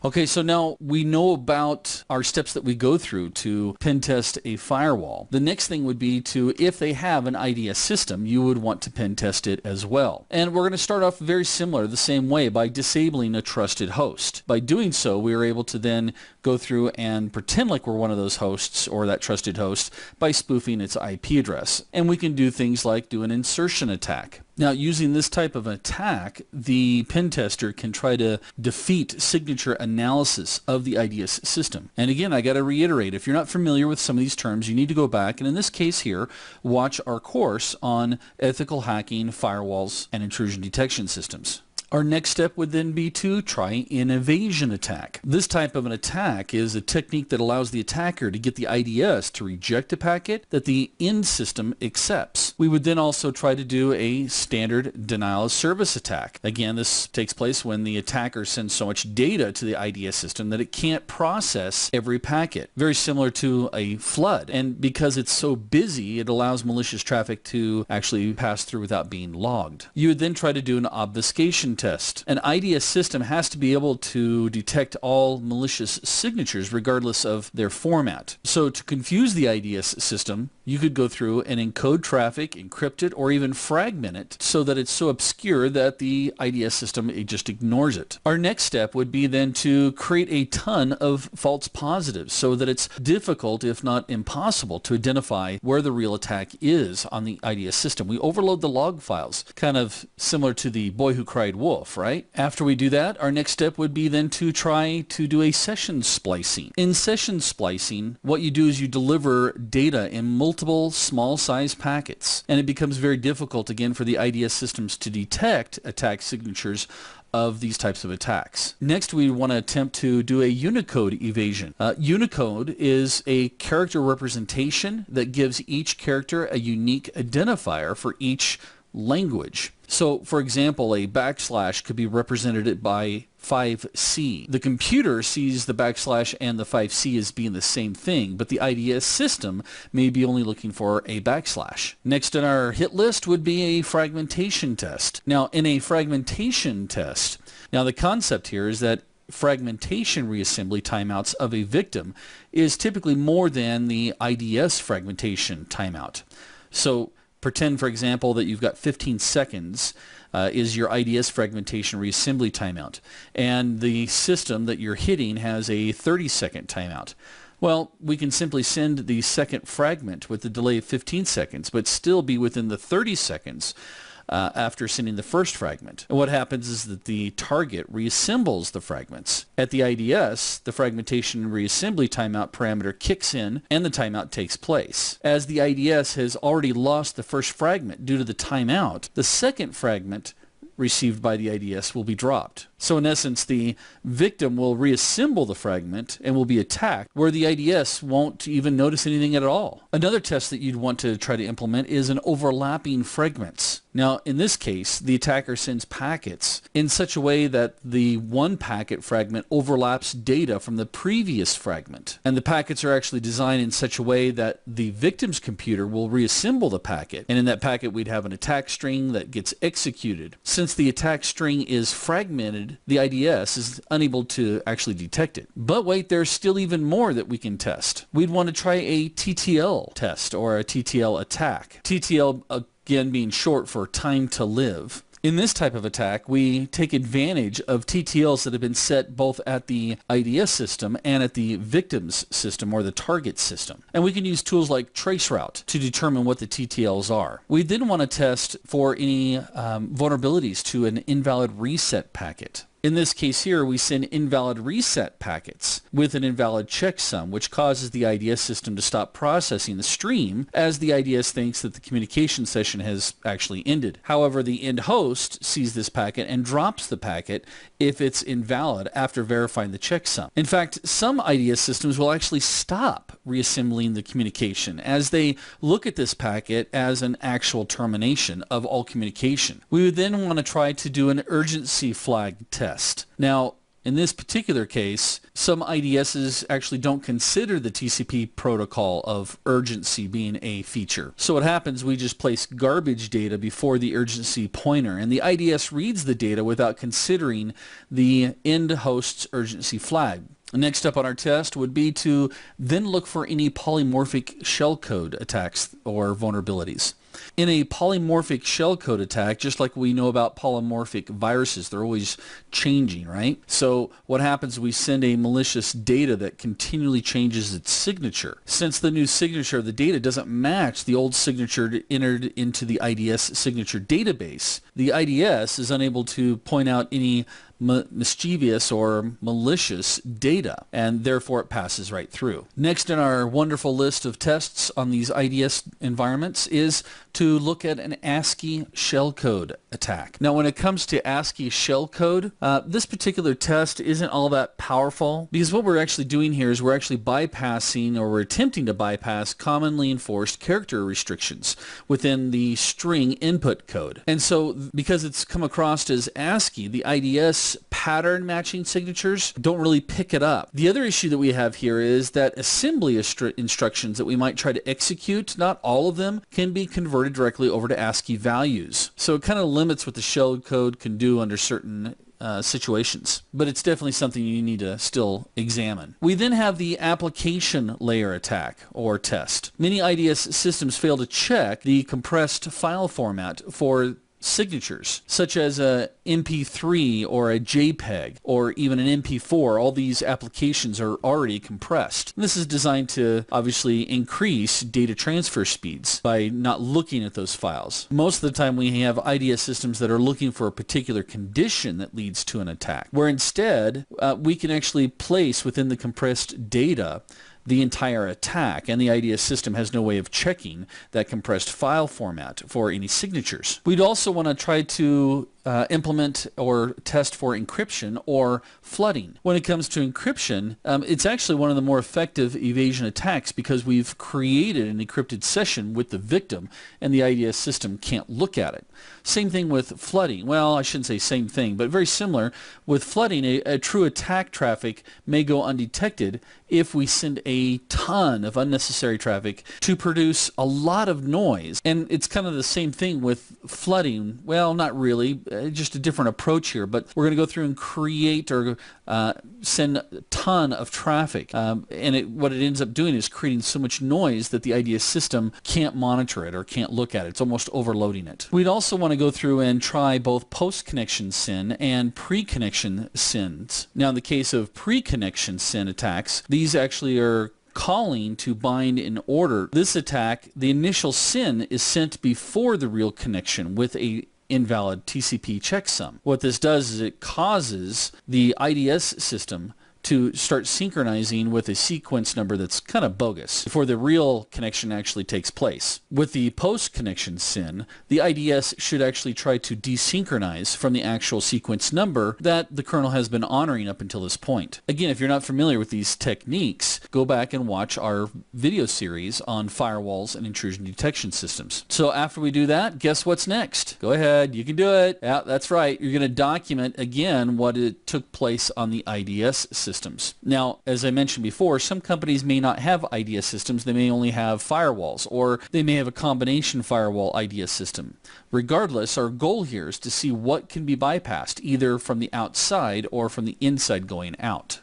Okay, so now we know about our steps that we go through to pen test a firewall. The next thing would be to, if they have an IDS system, you would want to pen test it as well. And we're going to start off very similar, the same way, by disabling a trusted host. By doing so, we are able to then go through and pretend like we're one of those hosts or that trusted host by spoofing its IP address. And we can do things like do an insertion attack. Now, using this type of attack, the pen tester can try to defeat signature analysis of the IDS system. And again, I got to reiterate, if you're not familiar with some of these terms, you need to go back, and in this case here, watch our course on ethical hacking, firewalls, and intrusion detection systems. Our next step would then be to try an evasion attack. This type of an attack is a technique that allows the attacker to get the IDS to reject a packet that the end system accepts. We would then also try to do a standard denial of service attack. Again, this takes place when the attacker sends so much data to the IDS system that it can't process every packet. Very similar to a flood. And because it's so busy, it allows malicious traffic to actually pass through without being logged. You would then try to do an obfuscation test. An IDS system has to be able to detect all malicious signatures regardless of their format. So to confuse the IDS system, you could go through and encode traffic, encrypt it, or even fragment it so that it's so obscure that the IDS system just ignores it. Our next step would be then to create a ton of false positives so that it's difficult, if not impossible, to identify where the real attack is on the IDS system. We overload the log files, kind of similar to the boy who cried wolf, right? After we do that, our next step would be then to try to do a session splicing. In session splicing, what you do is you deliver data in multiple small size packets, and it becomes very difficult again for the IDS systems to detect attack signatures of these types of attacks. Next, we want to attempt to do a Unicode evasion. Unicode is a character representation that gives each character a unique identifier for each language. So, for example, a backslash could be represented by 5C. The computer sees the backslash and the 5C as being the same thing, but the IDS system may be only looking for a backslash. Next on our hit list would be a fragmentation test. Now, in a fragmentation test, now the concept here is that fragmentation reassembly timeouts of a victim is typically more than the IDS fragmentation timeout. So, pretend, for example, that you've got 15 seconds is your IDS fragmentation reassembly timeout, and the system that you're hitting has a 30-second timeout. Well, we can simply send the second fragment with a delay of 15 seconds, but still be within the 30 seconds after sending the first fragment. And what happens is that the target reassembles the fragments. At the IDS, the fragmentation reassembly timeout parameter kicks in and the timeout takes place. As the IDS has already lost the first fragment due to the timeout, the second fragment received by the IDS will be dropped. So in essence, the victim will reassemble the fragment and will be attacked, where the IDS won't even notice anything at all. Another test that you'd want to try to implement is an overlapping fragments. Now, in this case, the attacker sends packets in such a way that the one packet fragment overlaps data from the previous fragment. And the packets are actually designed in such a way that the victim's computer will reassemble the packet. And in that packet, we'd have an attack string that gets executed. Since the attack string is fragmented, the IDS is unable to actually detect it. But wait, there's still even more that we can test. We'd want to try a TTL test or a TTL attack. TTL, again, being short for time to live. In this type of attack, we take advantage of TTLs that have been set both at the IDS system and at the victim's system or the target system. And we can use tools like traceroute to determine what the TTLs are. We then want to test for any vulnerabilities to an invalid reset packet. In this case here, we send invalid reset packets with an invalid checksum, which causes the IDS system to stop processing the stream as the IDS thinks that the communication session has actually ended. However, the end host sees this packet and drops the packet if it's invalid after verifying the checksum. In fact, some IDS systems will actually stop reassembling the communication as they look at this packet as an actual termination of all communication. We would then want to try to do an urgency flag test. Now, in this particular case, some IDSs actually don't consider the TCP protocol of urgency being a feature. So what happens, we just place garbage data before the urgency pointer, and the IDS reads the data without considering the end host's urgency flag. Next up on our test would be to then look for any polymorphic shellcode attacks or vulnerabilities. In a polymorphic shellcode attack, just like we know about polymorphic viruses, they're always changing, right? So what happens, we send a malicious data that continually changes its signature. Since the new signature of the data doesn't match the old signature entered into the IDS signature database, the IDS is unable to point out any mischievous or malicious data, and therefore it passes right through. Next in our wonderful list of tests on these IDS environments is to look at an ASCII shellcode attack. Now when it comes to ASCII shellcode, this particular test isn't all that powerful, because what we're actually doing here is we're actually bypassing, or we're attempting to bypass, commonly enforced character restrictions within the string input code. And so because it's come across as ASCII, the IDS pattern matching signatures don't really pick it up. The other issue that we have here is that assembly instructions that we might try to execute, not all of them can be converted directly over to ASCII values. So it kind of limits what the shell code can do under certain situations, but it's definitely something you need to still examine. We then have the application layer attack or test. Many IDS systems fail to check the compressed file format for signatures, such as a MP3 or a JPEG or even an MP4. All these applications are already compressed. This is designed to obviously increase data transfer speeds by not looking at those files. Most of the time we have IDS systems that are looking for a particular condition that leads to an attack, where instead we can actually place within the compressed data the entire attack, and the IDS system has no way of checking that compressed file format for any signatures. We'd also want to try to implement or test for encryption or flooding. When it comes to encryption, it's actually one of the more effective evasion attacks because we've created an encrypted session with the victim and the IDS system can't look at it. Same thing with flooding. Well, I shouldn't say same thing, but very similar. With flooding, a true attack traffic may go undetected if we send a ton of unnecessary traffic to produce a lot of noise. And it's kind of the same thing with flooding. Well, not really. Just a different approach here, but we're going to go through and create or send a ton of traffic, and what it ends up doing is creating so much noise that the IDS system can't monitor it or can't look at it. It's almost overloading it. We'd also want to go through and try both post-connection SYN and pre-connection SYNs. Now in the case of pre-connection SYN attacks, these actually are calling to bind in order. This attack, the initial SYN is sent before the real connection with a invalid TCP checksum. What this does is it causes the IDS system to start synchronizing with a sequence number that's kind of bogus before the real connection actually takes place. With the post-connection SYN, the IDS should actually try to desynchronize from the actual sequence number that the kernel has been honoring up until this point. Again, if you're not familiar with these techniques, go back and watch our video series on firewalls and intrusion detection systems. So after we do that, guess what's next? Go ahead, you can do it. Yeah, that's right. You're going to document again what it took place on the IDS system. Now, as I mentioned before, some companies may not have IDS systems. They may only have firewalls, or they may have a combination firewall IDS system. Regardless, our goal here is to see what can be bypassed, either from the outside or from the inside going out.